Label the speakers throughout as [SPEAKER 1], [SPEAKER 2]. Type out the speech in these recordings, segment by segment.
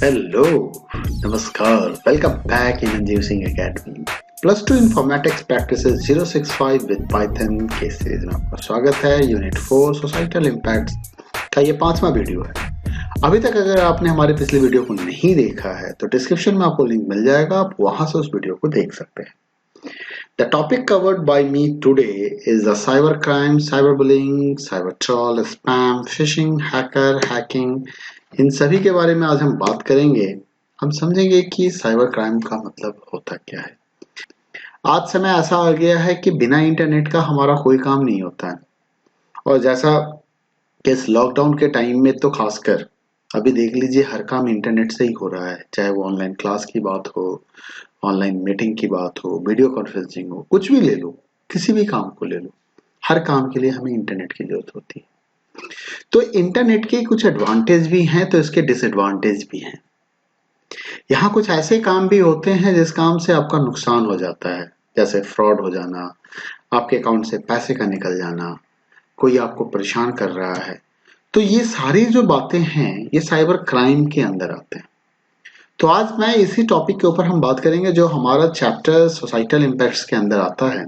[SPEAKER 1] Hello, नमस्कार, welcome back in Anjeev Singh academy. +2 informatics practices 065 with Python के series में आपका स्वागत है। यूनिट 4 सोसाइटल इम्पैक्ट्स का ये 5वां वीडियो है। अभी तक अगर आपने हमारे पिछले वीडियो को नहीं देखा है तो डिस्क्रिप्शन में आपको लिंक मिल जाएगा, आप वहां से उस वीडियो को देख सकते हैं। The topic covered by me today is the cybercrime, cyberbullying, cyber troll, spam, phishing, hacker, hacking। इन सभी के बारे में आज हम बात करेंगे। हम समझेंगे कि साइबर क्राइम का मतलब होता क्या है। आज समय ऐसा आ गया है कि बिना इंटरनेट का हमारा कोई काम नहीं होता है। और जैसा कि इस लॉकडाउन के टाइम में तो खासकर अभी देख लीजिए, हर काम इंटरनेट से ही हो रहा है। चाहे वो ऑनलाइन क्लास की बात हो, ऑनलाइन मीटिंग की बात हो, वीडियो कॉन्फ्रेंसिंग हो, कुछ भी ले लो, किसी भी काम को ले लो, हर काम के लिए हमें इंटरनेट की जरूरत होती है। तो इंटरनेट के कुछ एडवांटेज भी हैं तो इसके डिसएडवांटेज भी हैं। यहाँ कुछ ऐसे काम भी होते हैं जिस काम से आपका नुकसान हो जाता है, जैसे फ्रॉड हो जाना, आपके अकाउंट से पैसे का निकल जाना, कोई आपको परेशान कर रहा है। तो ये सारी जो बातें हैं ये साइबर क्राइम के अंदर आते हैं। तो आज मैं इसी टॉपिक के ऊपर हम बात करेंगे जो हमारा चैप्टर सोसाइटल इम्पैक्ट्स के अंदर आता है।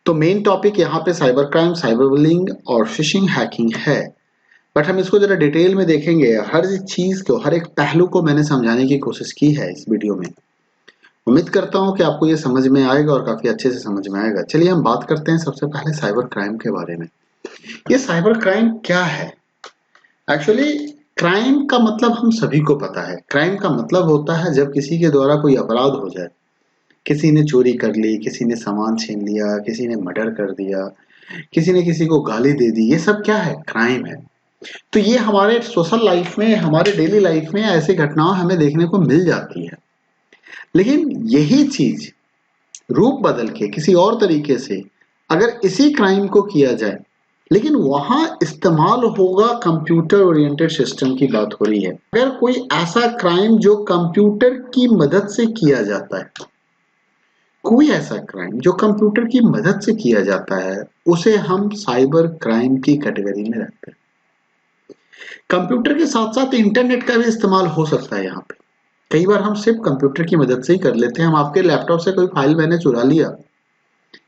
[SPEAKER 1] तो मेन टॉपिक यहाँ पे साइबर क्राइम, साइबर बुलिंग और फिशिंग हैकिंग है। बट हम इसको जरा डिटेल में देखेंगे। हर चीज को, हर एक पहलू को मैंने समझाने की कोशिश की है इस वीडियो में। उम्मीद करता हूँ कि आपको ये समझ में आएगा और काफी अच्छे से समझ में आएगा। चलिए हम बात करते हैं सबसे पहले साइबर क्राइम के बारे में। ये साइबर क्राइम क्या है? एक्चुअली क्राइम का मतलब हम सभी को पता है। क्राइम का मतलब होता है जब किसी के द्वारा कोई अपराध हो जाए। किसी ने चोरी कर ली, किसी ने सामान छीन लिया, किसी ने मर्डर कर दिया, किसी ने किसी को गाली दे दी, ये सब क्या है? क्राइम है। तो ये हमारे सोशल लाइफ में, हमारे डेली लाइफ में ऐसी घटनाएं हमें देखने को मिल जाती है। लेकिन यही चीज रूप बदल के किसी और तरीके से अगर इसी क्राइम को किया जाए, लेकिन वहां इस्तेमाल होगा कंप्यूटर ओरिएंटेड सिस्टम की बात हो रही है। अगर कोई ऐसा क्राइम जो कंप्यूटर की मदद से किया जाता है, कोई ऐसा क्राइम जो कंप्यूटर की मदद से किया जाता है, उसे हम साइबर क्राइम की कैटेगरी में रखते हैं। कंप्यूटर के साथ साथ इंटरनेट का भी इस्तेमाल हो सकता है। यहाँ पे कई बार हम सिर्फ कंप्यूटर की मदद से ही कर लेते हैं। हम आपके लैपटॉप से कोई फाइल मैंने चुरा लिया,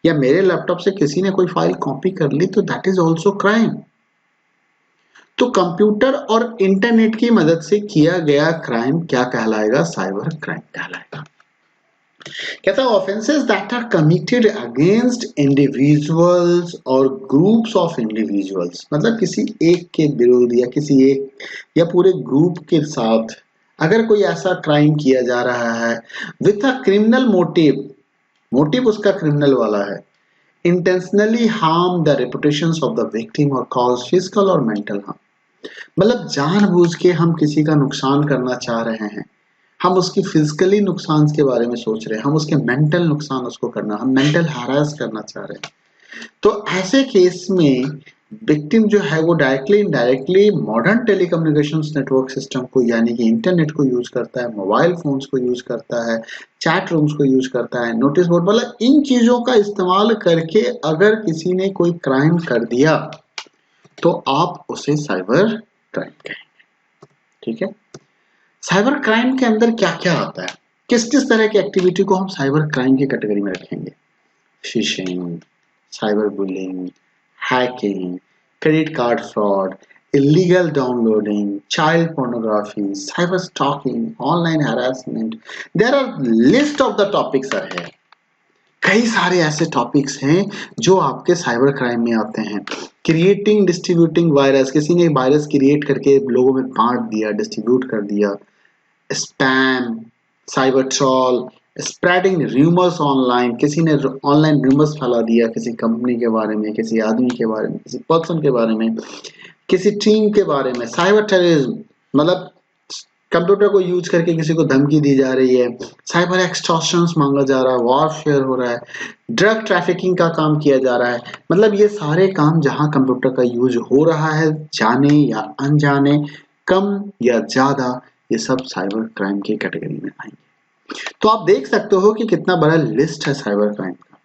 [SPEAKER 1] या मेरे लैपटॉप से किसी ने कोई फाइल कॉपी कर ली, तो दैट इज ऑल्सो क्राइम। तो कंप्यूटर और इंटरनेट की मदद से किया गया क्राइम क्या कहलाएगा? साइबर क्राइम कहलाएगा। कहता है offences that are committed against individuals और ग्रुप्स ऑफ इंडिविजुअल्स, मतलब किसी एक के विरुद्ध या किसी एक या पूरे ग्रुप के साथ अगर कोई ऐसा क्राइम किया जा रहा है with a criminal motive, motive उसका क्रिमिनल वाला है, intentionally harm the reputations of the victim और कॉज फिजिकल और मेंटल हार्म, मतलब जानबूझ के हम किसी का नुकसान करना चाह रहे हैं, हम उसकी फिजिकली नुकसान के बारे में सोच रहे हैं, हम उसके मेंटल नुकसान उसको करना, हम मेंटल हैरास करना चाह रहे हैं। तो ऐसे केस में विक्टिम जो है वो directly indirectly modern telecommunications network system को, यानी कि इंटरनेट को यूज करता है, मोबाइल फोन्स को यूज करता है, चैट रूम्स को यूज करता है, नोटिस बोर्ड, मतलब इन चीजों का इस्तेमाल करके अगर किसी ने कोई क्राइम कर दिया तो आप उसे साइबर क्राइम कहेंगे। ठीक है। साइबर क्राइम के अंदर क्या क्या आता है, किस किस तरह की एक्टिविटी को हम साइबर क्राइम की कैटेगरी में रखेंगे? Phishing, cyber bullying, hacking, credit card fraud, illegal downloading, child pornography, cyber stalking, online harassment, there are list of the topics are है। कई सारे ऐसे टॉपिक्स हैं जो आपके साइबर क्राइम में आते हैं। क्रिएटिंग डिस्ट्रीब्यूटिंग वायरस, किसी ने वायरस क्रिएट करके लोगों में बांट दिया, डिस्ट्रीब्यूट कर दिया। Spam, cyber troll, spreading rumours online, किसी ने ऑनलाइन रूमर्स फैला दिया किसी कंपनी के बारे में, किसी आदमी के बारे में, किसी पर्सन के बारे में, किसी टीम के बारे में। साइबर टेररिज्म, मतलब कंप्यूटर को यूज करके किसी को धमकी दी जा रही है, साइबर एक्सटॉर्शंस मांगा जा रहा है, वॉरफेयर हो रहा है, ड्रग ट्रैफिकिंग का काम किया जा रहा है। मतलब ये सारे काम जहां कंप्यूटर का यूज हो रहा है, जाने या अनजाने, कम या ज्यादा, ये सब साइबर क्राइम की कैटेगरी में आएंगे। तो आप देख सकते हो कि कितना बड़ा लिस्ट है साइबर क्राइम का।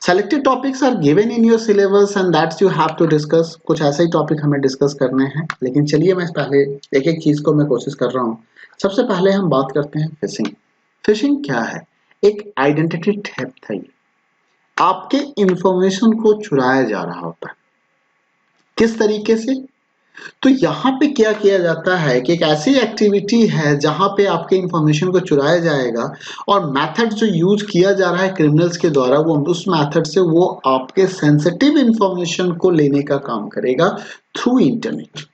[SPEAKER 1] Selected topics are given in your syllabus and that you have to discuss. कुछ ऐसे ही टॉपिक हमें डिस्कस करने हैं, लेकिन चलिए मैं पहले एक एक चीज को मैं कोशिश कर रहा हूँ। सबसे पहले हम बात करते हैं फिशिंग। फिशिंग क्या है? एक आइडेंटिटी थेफ्ट है। आपके इंफॉर्मेशन को चुराया जा रहा होता है। किस तरीके से? तो यहाँ पे क्या किया जाता है कि एक ऐसी एक्टिविटी है जहां पे आपके इंफॉर्मेशन को चुराया जाएगा और मेथड जो यूज किया जा रहा है क्रिमिनल्स के द्वारा, वो उस मेथड से वो आपके सेंसिटिव इंफॉर्मेशन को लेने का काम करेगा थ्रू इंटरनेट।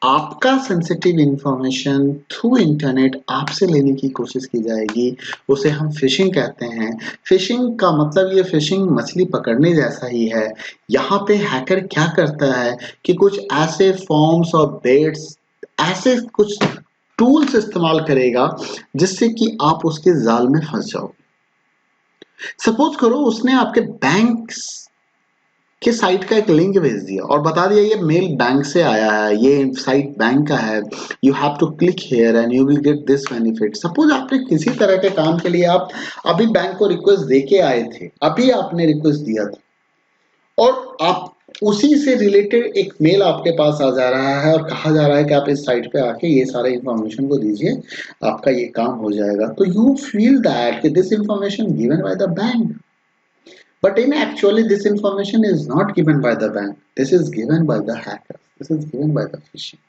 [SPEAKER 1] आपका सेंसिटिव इंफॉर्मेशन थ्रू इंटरनेट आपसे लेने की कोशिश की जाएगी, उसे हम फिशिंग कहते हैं। फिशिंग का मतलब ये फिशिंग मछली पकड़ने जैसा ही है। यहाँ पे हैकर क्या करता है कि कुछ ऐसे फॉर्म्स और बेट्स, ऐसे कुछ टूल्स इस्तेमाल करेगा जिससे कि आप उसके जाल में फंस जाओ। सपोज करो उसने आपके बैंक के साइट का एक लिंक भेज दिया और बता दिया ये मेल बैंक से आया है, ये साइट बैंक का है, you have to click here and you will get this benefit. Suppose आपने किसी तरह के काम के लिए आप अभी बैंक को रिक्वेस्ट देके आए थे, अभी आपने रिक्वेस्ट दिया था और आप उसी से रिलेटेड एक मेल आपके पास आ जा रहा है और कहा जा रहा है कि आप इस साइट पे आके ये सारे इंफॉर्मेशन को दीजिए, आपका ये काम हो जाएगा। तो यू फील दैट कि this information given by the bank, but in actually this information is not given by the bank. This is given by the hackers. This is given by the phishing.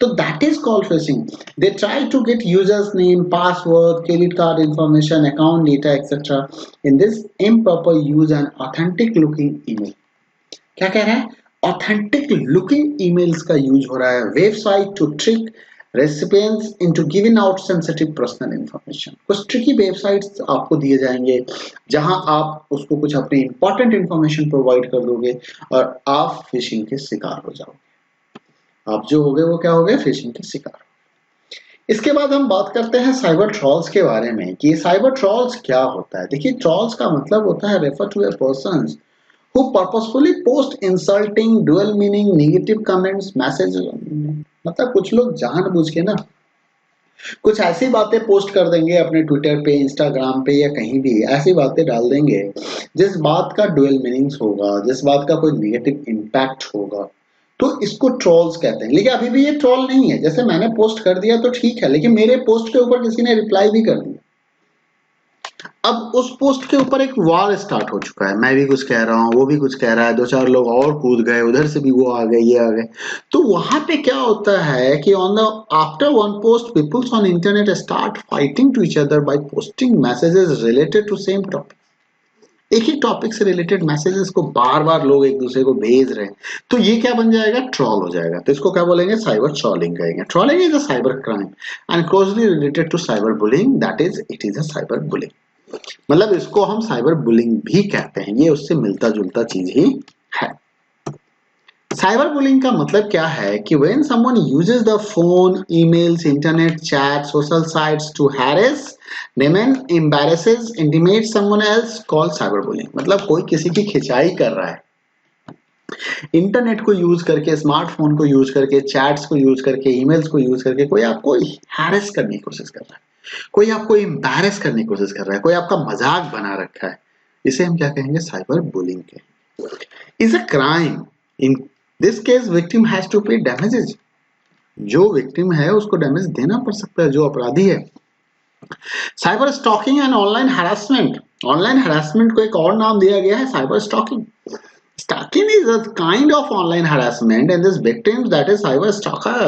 [SPEAKER 1] So that is called phishing. They try to get users name, password, credit card information, account data, etc. In this improper use an authentic looking email. क्या कह रहा है? Authentic looking emails का use हो रहा है website to trick recipients into giving out sensitive personal information. कुछ tricky websites आपको दिए जाएंगे जहां आप उसको कुछ अपनी इंपॉर्टेंट इंफॉर्मेशन प्रोवाइड कर दोगे और आप फिशिंग के शिकार हो जाओगे। आप जो होगे वो क्या होगे? फिशिंग के शिकार। इसके बाद हम बात करते हैं साइबर ट्रॉल्स के बारे में कि साइबर ट्रॉल्स क्या होता है। देखिए, ट्रॉल्स का मतलब होता है refer to a person who purposefully post insulting, dual meaning, negative comments, messages। मतलब कुछ लोग जानबूझ के ना कुछ ऐसी बातें पोस्ट कर देंगे अपने ट्विटर पे, इंस्टाग्राम पे या कहीं भी ऐसी बातें डाल देंगे जिस बात का डुअल मीनिंग्स होगा, जिस बात का कोई नेगेटिव इम्पैक्ट होगा। तो इसको ट्रॉल्स कहते हैं। लेकिन अभी भी ये ट्रॉल नहीं है। जैसे मैंने पोस्ट कर दिया तो ठीक है, लेकिन मेरे पोस्ट के ऊपर किसी ने रिप्लाई भी कर दिया, अब उस पोस्ट के ऊपर एक वॉर स्टार्ट हो चुका है। मैं भी कुछ कह रहा हूँ, वो भी कुछ कह रहा है, दो चार लोग और कूद गए, उधर से भी वो आ गए, ये आ गए। तो वहां पे क्या होता है कि on the after one post peoples on internet start fighting to each other by posting messages related to same topic. एक ही टॉपिक से रिलेटेड मैसेजेस को बार बार लोग एक दूसरे को भेज रहे हैं, तो ये क्या बन जाएगा? ट्रॉल हो जाएगा। तो इसको क्या बोलेंगे? साइबर ट्रॉलिंग कहेंगे। Trolling is a cyber crime and closely related to cyber bullying, that is it is a cyber bullying. मतलब इसको हम साइबर बुलिंग भी कहते हैं, ये उससे मिलता जुलता चीज ही है। साइबर बुलिंग का मतलब क्या है कि when someone uses the phone, emails, internet, chat, social sites to harass, demand, embarrasses, intimidate someone else, called cyberbullying। मतलब कोई किसी की खिंचाई कर रहा है, इंटरनेट को यूज करके, स्मार्टफोन को यूज करके, चैट्स को यूज करके, ईमेल्स को यूज करके कोई आपको हैरेस करने की कोशिश कर रहा है, कोई आपको एम्बैरेस करने की कोशिश कर रहा है, कोई आपका मजाक बना रखा है, इसे हम क्या कहेंगे? साइबर बुलिंग कहेंगे। Is a crime. In this case victim has to pay damages. जो विक्टिम है उसको डैमेज देना पड़ सकता है, जो अपराधी है। Cyber stocking and online harassment. Online harassment को एक और नाम दिया गया है cyber stocking. Stalking is a kind of online harassment, and this victims, that is cyber stalker,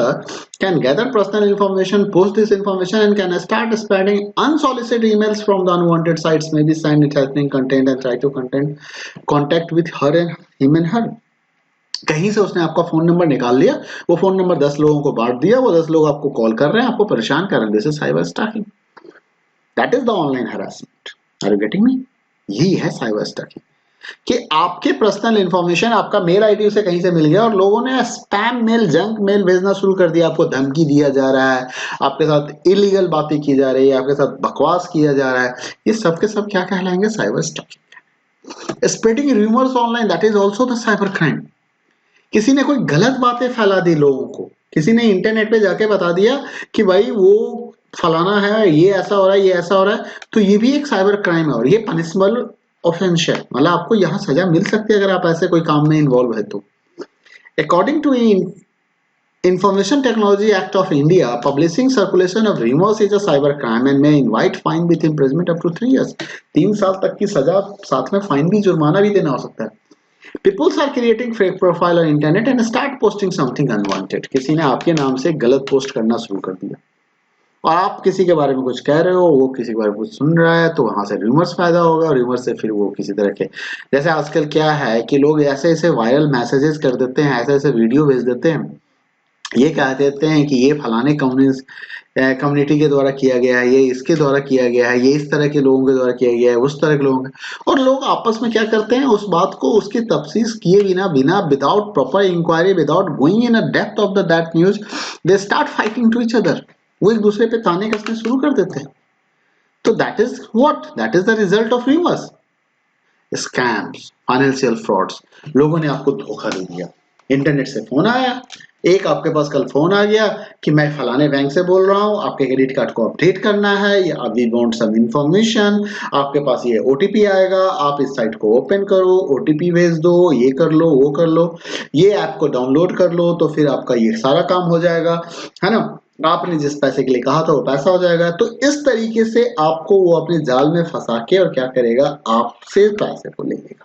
[SPEAKER 1] can gather personal information, post this information, and can start spreading unsolicited emails from the unwanted sites, maybe send threatening content and try to contact with her and him and her। कहीं से उसने आपका phone number निकाल लिया, वो phone number 10 लोगों को बांट दिया, वो 10 लोग आपको कॉल कर रहे हैं, आपको परेशान कर रहे हैं। This is cyber stalking, that is the online harassment. Are you getting me? यही है साइबर स्टॉकिंग कि आपके पर्सनल इंफॉर्मेशन आपका मेल आईडी उसे कहीं से मिल गया और लोगों ने स्पैम मेल, जंक मेल भेजना शुरू कर दिया, आपको धमकी दिया जा रहा है, आपके साथ इलीगल बातें की जा रही है, आपके साथ बकवास किया जा रहा है। ये सब के सब क्या कहलाएंगे? Cyber stalking. Spreading rumours online, that is also the cyber crime. किसी ने कोई गलत बातें फैला दी लोगों को, किसी ने इंटरनेट पे जाके बता दिया कि भाई वो फलाना है, ये ऐसा हो रहा है, ये ऐसा हो रहा है, तो ये भी एक साइबर क्राइम है और ये पनिशेबल ऑफेंशियल, मतलब आपको यहाँ सजा मिल सकती है अगर आप ऐसे कोई काम में इन्वॉल्व है तो। According to Information Technology Act of India, publishing circulation of rumors is a cyber crime and may invite fine with imprisonment up to 3 years. 3 साल तक की सजा, साथ में फाइन भी, जुर्माना भी देना हो सकता है। People are creating fake profile on internet and start posting something unwanted. किसी ने आपके नाम से गलत पोस्ट करना शुरू कर दिया और आप किसी के बारे में कुछ कह रहे हो, वो किसी के बारे में कुछ सुन रहा है, तो वहां से रूमर्स पैदा होगा और रूमर से फिर वो किसी तरह के, जैसे आजकल क्या है कि लोग ऐसे ऐसे वायरल मैसेजेस कर देते हैं, ऐसे ऐसे वीडियो भेज देते हैं, ये कह देते हैं कि ये फलाने कम्युनिटी के द्वारा किया गया है, ये इसके द्वारा किया गया है, ये इस तरह के लोगों के द्वारा किया गया है, उस तरह के लोगों का, और लोग आपस में क्या करते हैं, उस बात को उसकी तफ्सीस किए बिना without proper inquiry, without going in a depth of the that news, they start fighting to each other. वो एक दूसरे पे ताने कसने शुरू कर देते हैं। तो that is the result of rumours, scams, financial frauds. लोगों ने आपको धोखा दे दिया, इंटरनेट से फोन आया, एक आपके पास कल फोन आ गया कि मैं फलाने बैंक से बोल रहा हूँ, आपके क्रेडिट कार्ड को अपडेट करना है, या वी वांट सम इंफॉर्मेशन, आपके पास ये ओटीपी आएगा, आप इस साइट को ओपन करो, ओटीपी भेज दो, ये कर लो, वो कर लो, ये ऐप को डाउनलोड कर लो, तो फिर आपका ये सारा काम हो जाएगा, है ना, आपने जिस पैसे के लिए कहा था वो पैसा हो जाएगा। तो इस तरीके से आपको वो अपने जाल में फंसा के और क्या करेगा, आपसे पैसे को ले लेगा।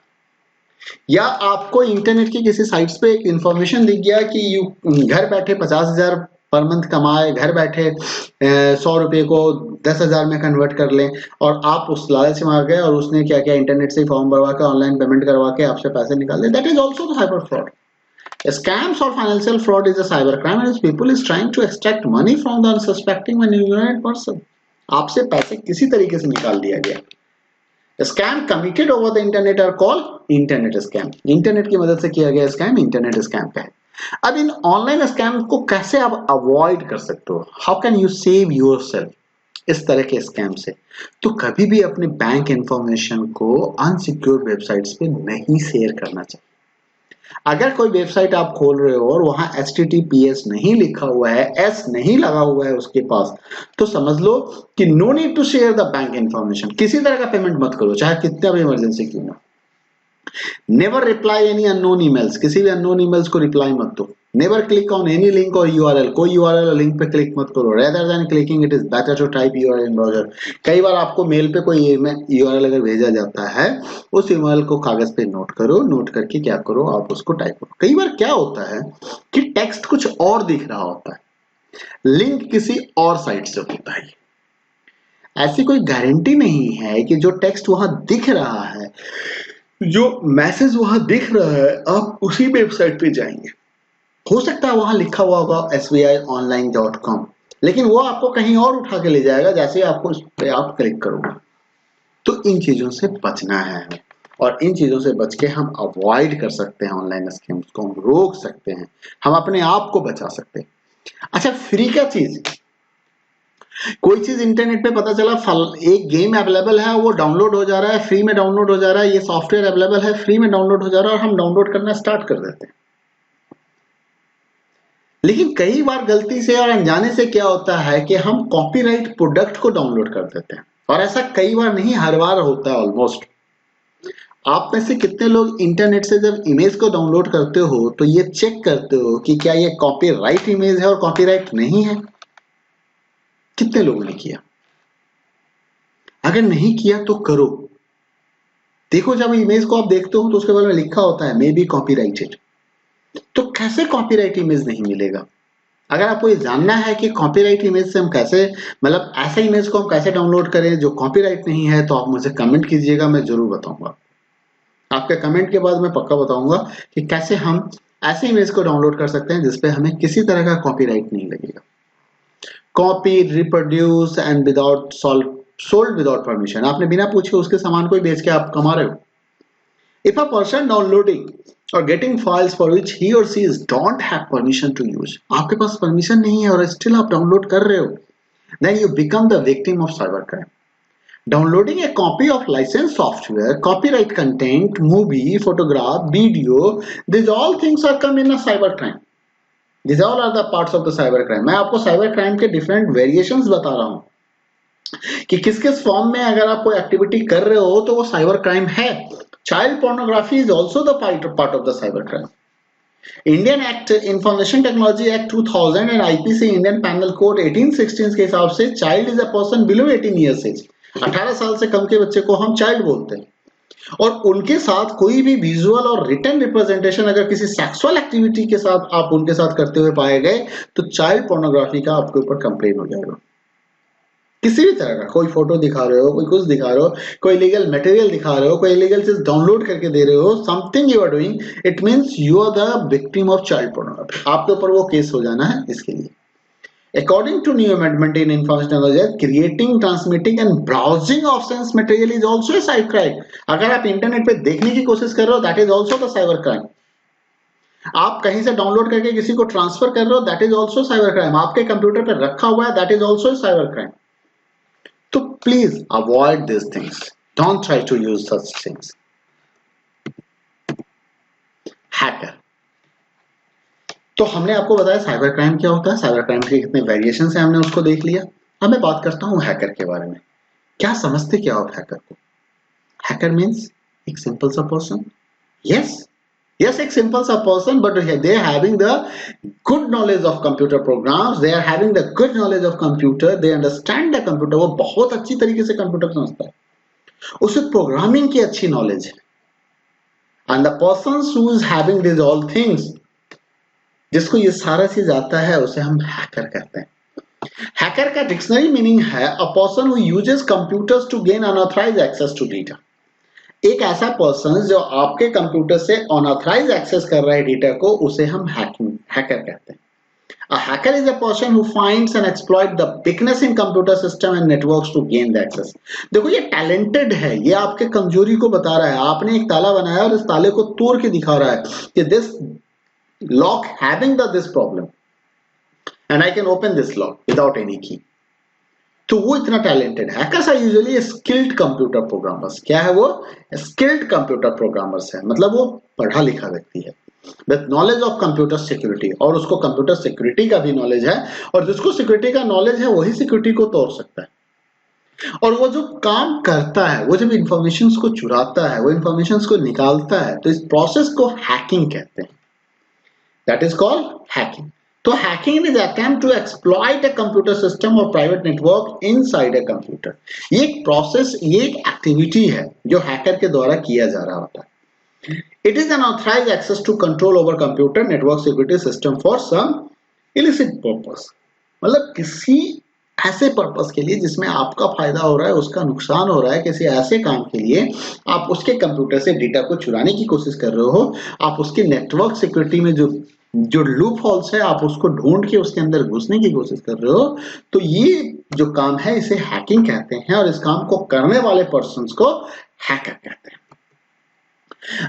[SPEAKER 1] या आपको इंटरनेट की किसी साइट्स पे एक इंफॉर्मेशन दिख गया कि घर बैठे 50,000 पर मंथ कमाए, घर बैठे 100 रुपए को 10,000 में कन्वर्ट कर लें, और आप उस लालच में आ गए और उसने क्या किया, इंटरनेट से फॉर्म भरवा के ऑनलाइन पेमेंट करवा के आपसे पैसे निकाल ले। That is also cyber fraud. Scams or financial fraud is a cyber crime and people is trying to extract money from the unsuspecting and ignorant person. आपसे पैसे किसी तरीके से निकाल दिया गया। Scam committed over the internet are called internet scam. Internet की मदद से किया गया स्कैम इंटरनेट स्कैम का है। अब इन ऑनलाइन स्कैम को कैसे आप अवॉइड कर सकते हो? How can you save yourself इस तरह के स्कैम से? तो कभी भी अपने बैंक इंफॉर्मेशन को अनसिक्योर वेबसाइट्स पे नहीं शेयर करना चाहिए। अगर कोई वेबसाइट आप खोल रहे हो और वहां HTTPS नहीं लिखा हुआ है, S नहीं लगा हुआ है उसके पास, तो समझ लो कि no need to share the bank information. किसी तरह का पेमेंट मत करो, चाहे कितना भी इमरजेंसी क्यों ना। Never reply any unknown emails, किसी भी अननोन ईमेल्स को रिप्लाई मत दो। Never click on any link और यूआरएल, कोई यूआरएल और लिंक पे क्लिक मत करो। Rather than clicking it is better to type URL in browser. कई बार आपको मेल पे कोई यूआरएल अगर भेजा जाता है, उस यूआरएल को कागज पे नोट करो, नोट करके क्या करो, आप उसको टाइप करो। कई बार क्या होता है कि टेक्स्ट कुछ और दिख रहा होता है, लिंक किसी और साइट से होता है। ऐसी कोई गारंटी नहीं है कि जो टेक्स्ट वहां दिख रहा है, जो मैसेज वहां दिख रहा है, आप उसी वेबसाइट पे जाएंगे। हो सकता है वहां लिखा हुआ होगा sbionline.com, लेकिन वो आपको कहीं और उठा के ले जाएगा जैसे आपको उस पे आप क्लिक करोगे। तो इन चीजों से बचना है हमें, और इन चीजों से बच के हम अवॉइड कर सकते हैं ऑनलाइन स्कैम्स को, हम रोक सकते हैं, हम अपने आप को बचा सकते हैं। अच्छा, फ्री का चीज, कोई चीज इंटरनेट पे पता चला एक गेम अवेलेबल है, वो डाउनलोड हो जा रहा है, फ्री में डाउनलोड हो जा रहा है, ये सॉफ्टवेयर अवेलेबल है, फ्री में डाउनलोड हो जा रहा है, और हम डाउनलोड करना स्टार्ट कर देते हैं। लेकिन कई बार गलती से और अनजाने से क्या होता है कि हम कॉपीराइट प्रोडक्ट को डाउनलोड कर देते हैं, और ऐसा कई बार नहीं, हर बार होता है ऑलमोस्ट। आप में से कितने लोग इंटरनेट से जब इमेज को डाउनलोड करते हो तो ये चेक करते हो कि क्या ये कॉपीराइट इमेज है और कॉपीराइट नहीं है? कितने लोगों ने किया? अगर नहीं किया तो करो। देखो, जब इमेज को आप देखते हो तो उसके बारे में लिखा होता है मे बी कॉपीराइटेड, तो कैसे कॉपीराइट इमेज नहीं मिलेगा? अगर आपको ये जानना है कि कॉपीराइट इमेज से हम कैसे, मतलब ऐसे इमेज को हम कैसे डाउनलोड करें जो कॉपीराइट नहीं है, तो आप मुझे कमेंट कीजिएगा, मैं जरूर बताऊंगा। आपके कमेंट के बाद मैं पक्का बताऊंगा कि कैसे हम ऐसे इमेज को डाउनलोड कर सकते हैं जिसपे हमें किसी तरह का कॉपीराइट नहीं लगेगा। Copy, reproduce and without sold without permission, आपने बिना पूछे उसके सामान को ही बेच के आप कमा रहे हो। If a person downloading or getting files for which he or she don't have permission to use, आपके पास परमिशन नहीं है और स्टिल आप डाउनलोड कर रहे हो, then you become the victim of cyber crime. Downloading a copy of licensed software, copyright content, movie, photograph, video, these all things are come in a cyber crime. These all are the parts of the cyber crime. मैं आपको cyber crime के different variations बता रहा हूँ। कि किस किस form में अगर आप कोई एक्टिविटी कर रहे हो तो वो साइबर क्राइम है। Child pornography is also the part of the cyber crime. Indian act information technology act 2000 and IPC Indian panel code 1816 के हिसाब से child is a person below 18 years age, 18 साल से कम के बच्चे को हम चाइल्ड बोलते हैं। और उनके साथ कोई भी विजुअल और रिटन रिप्रेजेंटेशन अगर किसी सेक्सुअल एक्टिविटी के साथ आप उनके साथ करते हुए पाए गए तो चाइल्ड पोर्नोग्राफी का आपके ऊपर कंप्लेन हो जाएगा। किसी भी तरह का, कोई फोटो दिखा रहे हो, कोई कुछ दिखा रहे हो, कोई इलीगल मटेरियल दिखा रहे हो, कोई इलीगल चीज डाउनलोड करके दे रहे हो, something you are doing, it means you are the victim of child pornography. आपके ऊपर वो केस हो जाना है इसके लिए। According to new amendment in Information Technology, creating, transmitting and browsing of sense material is also a cyber crime. अगर आप इंटरनेट पे देखने की कोशिश कर रहे हो, that is also the cyber crime. आप कहीं से डाउनलोड करके किसी को ट्रांसफर कर रहे हो, that is also cyber crime. आपके कंप्यूटर पे रखा हुआ है, that is also cyber crime. तो please avoid this things, don't try to use such things. Hacker, तो हमने आपको बताया साइबर क्राइम क्या होता है, साइबर क्राइम के कितने वेरिएशन है, हमने उसको देख लिया। अब मैं बात करता हूं हैकर के बारे में। क्या समझते क्या आप हैकर को? हैकर मीन्स एक सिंपल सा पर्सन। yes, एक सिंपल सा person, but they are having the good knowledge of computer programs, they are having the good knowledge of computer, they understand the computer, वो बहुत अच्छी तरीके से कंप्यूटर समझता है, उसे प्रोग्रामिंग की अच्छी नॉलेज है। and the persons who is having these all things, जिसको ये सारा चीज आता है, उसे हम हैकर कहते हैं। हैकर का डिक्शनरी मीनिंग है a person who uses computers to gain unauthorized access to data. एक ऐसा पर्सन जो आपके कंप्यूटर से अनऑथराइज एक्सेस कर रहा है डेटा को, उसे हम हैकर कहते हैं। A hacker is a person who finds and exploits the weakness in computer system and networks to gain the access. देखो ये टैलेंटेड है, ये आपके कमजोरी को बता रहा है। आपने एक ताला बनाया और इस ताले को तोड़ के दिखा रहा है कि this lock having this problem and I can open this lock without any key. तो वो इतना टैलेंटेड है। Hackers are usually skilled computer programmers. क्या है वो? स्किल्ड कंप्यूटर प्रोग्रामर्स है, मतलब वो पढ़ा लिखा व्यक्ति है with knowledge of computer security, और उसको कंप्यूटर सिक्योरिटी का भी नॉलेज है, और जिसको सिक्योरिटी का नॉलेज है वही सिक्योरिटी को तोड़ सकता है। और वो जो काम करता है, वो जब इंफॉर्मेशन को चुराता है, वो इंफॉर्मेशन को निकालता है, तो इस प्रोसेस को हैकिंग कहते हैं। That is called hacking. तो hacking is attempt to exploit a computer system और private network inside a computer. ये एक प्रोसेस, ये एक एक्टिविटी है जो हैकर के द्वारा किया जा रहा होता है। It is an authorized access to control over computer network security system for some illicit purpose. मतलब किसी ऐसे पर्पस के लिए जिसमें आपका फायदा हो रहा है, उसका नुकसान हो रहा है, किसी ऐसे काम के लिए आप उसके कंप्यूटर से डेटा को चुराने की कोशिश कर रहे हो, आप उसके नेटवर्क सिक्योरिटी में जो लूप होल्स है आप उसको ढूंढ के उसके अंदर घुसने की कोशिश कर रहे हो, तो ये जो काम है इसे हैकिंग कहते हैं, और इस काम को करने वाले पर्सन को हैकर कहते हैं।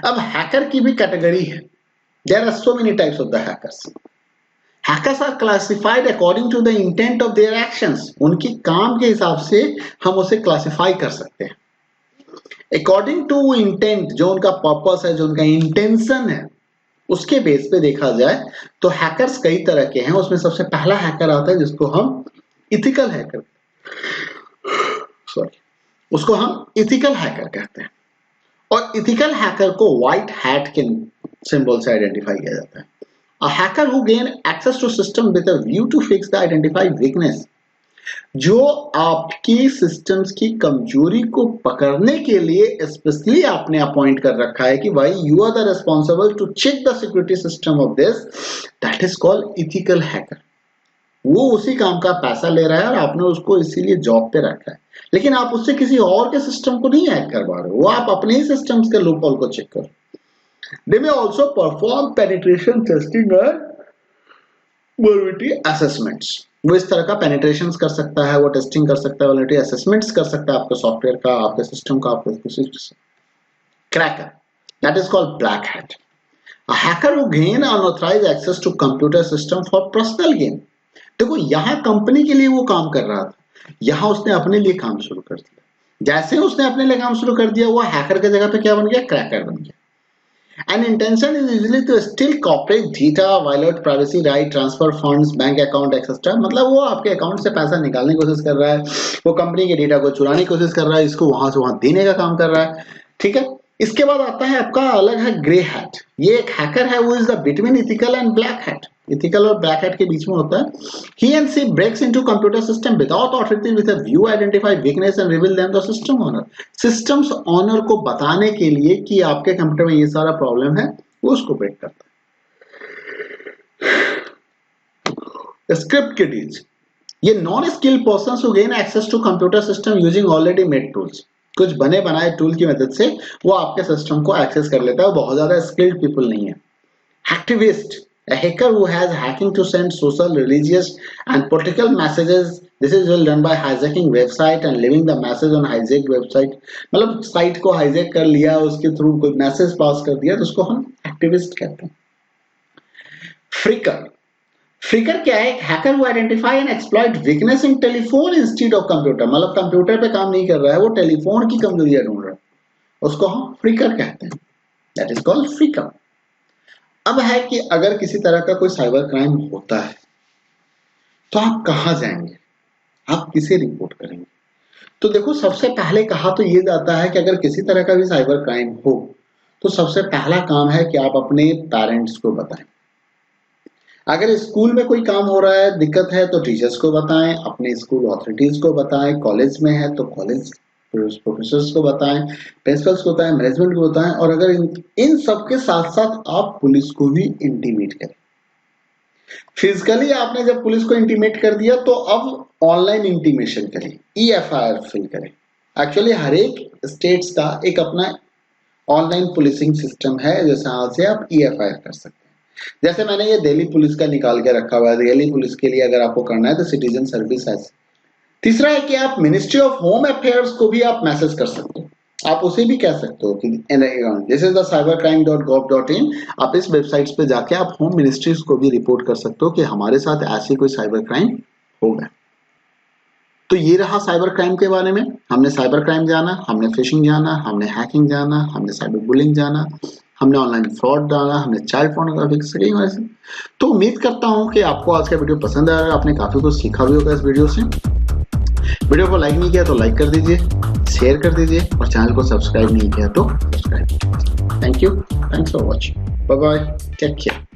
[SPEAKER 1] अब हैकर की भी कैटेगरी है। There are so many types of the hackers. Hackers are classified according to the intent of their actions. उनकी काम के हिसाब से हम उसे क्लासिफाई कर सकते हैं। अकॉर्डिंग टू इंटेंट, जो उनका पर्पस है, जो उनका इंटेंशन है, उसके बेस पे देखा जाए तो हैकर्स कई तरह के हैं। उसमें सबसे पहला हैकर आता है जिसको हम इथिकल हैकर, उसको हम इथिकल हैकर कहते हैं। और इथिकल हैकर को व्हाइट हैट के सिंबल से आइडेंटिफाई किया जाता है। A hacker who gain access to system with a view to fix the identified weakness, जो आपकी सिस्टम्स की कमजोरी को पकड़ने के लिए स्पेशली आपने अपॉइंट कर रखा है कि भाई you are the responsible to check the security system of this, that is called ethical hacker. वो उसी काम का पैसा ले रहा है और आपने उसको इसीलिए जॉब पे रखा है, लेकिन आप उससे किसी और के सिस्टम को नहीं हैक करवा रहे हो, वो आप अपने ही सिस्टम्स के लूपहोल को चेक करो। They may also perform penetration testing और vulnerability assessments। वो इस तरह का पेनिट्रेशन कर सकता है, वो टेस्टिंग कर सकता है, वल्नरेबिलिटी असेसमेंट्स कर सकता है आपके सॉफ्टवेयर का, आपके सिस्टम का, आपके cracker, that is called black hat. A hacker who gain unauthorized access to computer system for personal gain। देखो यहाँ कंपनी के लिए वो काम कर रहा था, यहाँ उसने अपने लिए काम शुरू कर दिया। जैसे उसने अपने लिए काम शुरू कर दिया, वो हैकर की जगह पे क्या बन गया? क्रैकर बन गया। And intention is usually to steal corporate data, violate privacy right, transfer funds, bank account, etc. मतलब वो आपके अकाउंट से पैसा निकालने की कोशिश कर रहा है, वो कंपनी के डेटा को चुराने की कोशिश कर रहा है, इसको वहां से वहां देने का काम कर रहा है, ठीक है। इसके बाद आता है आपका अलग है ग्रे हैट। ये एक हैकर है, वो is the between ethical and black hat. Ethical और ब्लैक हैट के बीच में होता है। He and she breaks into computer system without authority with a view identify weakness and reveal them the system owner. Systems owner को बताने के लिए कि आपके कंप्यूटर में ये सारा प्रॉब्लम है, वो उसको ब्रेक करता है। स्क्रिप्ट किडीज, ये non skill person who gain access to computer system using already made tools. कुछ बने बनाए टूल की मदद से वो आपके सिस्टम को एक्सेस कर लेता है। वो बहुत ज्यादा स्किल्ड पीपल नहीं है। Activist, a hacker who has hacking to send social, religious and political messages. This is well done by hijacking website and leaving the message on hijacked website. मतलब साइट को हाईजैक कर लिया, उसके through कोई message pass कर दिया, तो उसको हम एक्टिविस्ट कहते हैं। फ्रिकर, फ्रिकर क्या है? हैकर वो identify and exploit weakness in telephone instead of computer. मतलब कंप्यूटर पे काम नहीं कर रहा है, वो टेलीफोन की कमजोरियां ढूंढ रहा है, उसको हम फ्रिकर कहते हैं। That is called phreaker. अब है कि अगर किसी तरह का कोई साइबर क्राइम होता है तो आप कहां जाएंगे, आप किसे रिपोर्ट करेंगे? तो देखो, सबसे पहले कहा तो ये जाता है कि अगर किसी तरह का भी साइबर क्राइम हो तो सबसे पहला काम है कि आप अपने पेरेंट्स को बताएं। अगर स्कूल में कोई काम हो रहा है, दिक्कत है, तो टीचर्स को बताएं, अपने स्कूल अथॉरिटीज को बताएं, कॉलेज में है तो कॉलेज प्रोफेसर्स को बताएं, प्रिंसिपल्स को बताएं, मैनेजमेंट को बताएं, और अगर इन सब के साथ साथ आप पुलिस को भी इंटीमेट करें। फिजिकली आपने जब पुलिस को इंटीमेट कर दिया तो अब ऑनलाइन इंटीमेशन करें, EFIR फिल करें। एक्चुअली हर एक स्टेट्स का एक अपना ऑनलाइन पुलिसिंग सिस्टम है, जैसे से आप EFIR कर सकते हैं। जैसे मैंने ये दिल्ली पुलिस का निकाल के रखा हुआ है। दिल्ली पुलिस के लिए अगर आपको करना है तो सिटीजन सर्विस है। तीसरा है कि आप मिनिस्ट्री ऑफ होम अफेयर्स को भी आप मैसेज कर सकते हो। आप उसे भी कह सकते हो कि दिस इज द cybercrime.gov.in। आप इस वेबसाइट्स पे जाके आप होम मिनिस्ट्रीज को भी रिपोर्ट कर सकते हो कि हमारे साथ ऐसी कोई साइबर क्राइम हो गया। तो ये रहा साइबर क्राइम के बारे में। हमने साइबर क्राइम जाना, हमने फिशिंग जाना, हमने हैकिंग जाना, हमने साइबर बुलिंग जाना, हमने ऑनलाइन फ्रॉड डाला, हमने चाइल्ड पोर्नोग्राफी। तो उम्मीद करता हूं कि आपको आज का वीडियो पसंद आया, आपने काफी कुछ सीखा भी होगा इस वीडियो से। वीडियो को लाइक नहीं किया तो लाइक कर दीजिए, शेयर कर दीजिए, और चैनल को सब्सक्राइब नहीं किया तो सब्सक्राइब कीजिए। Thank you, thanks for watching, bye bye, take care.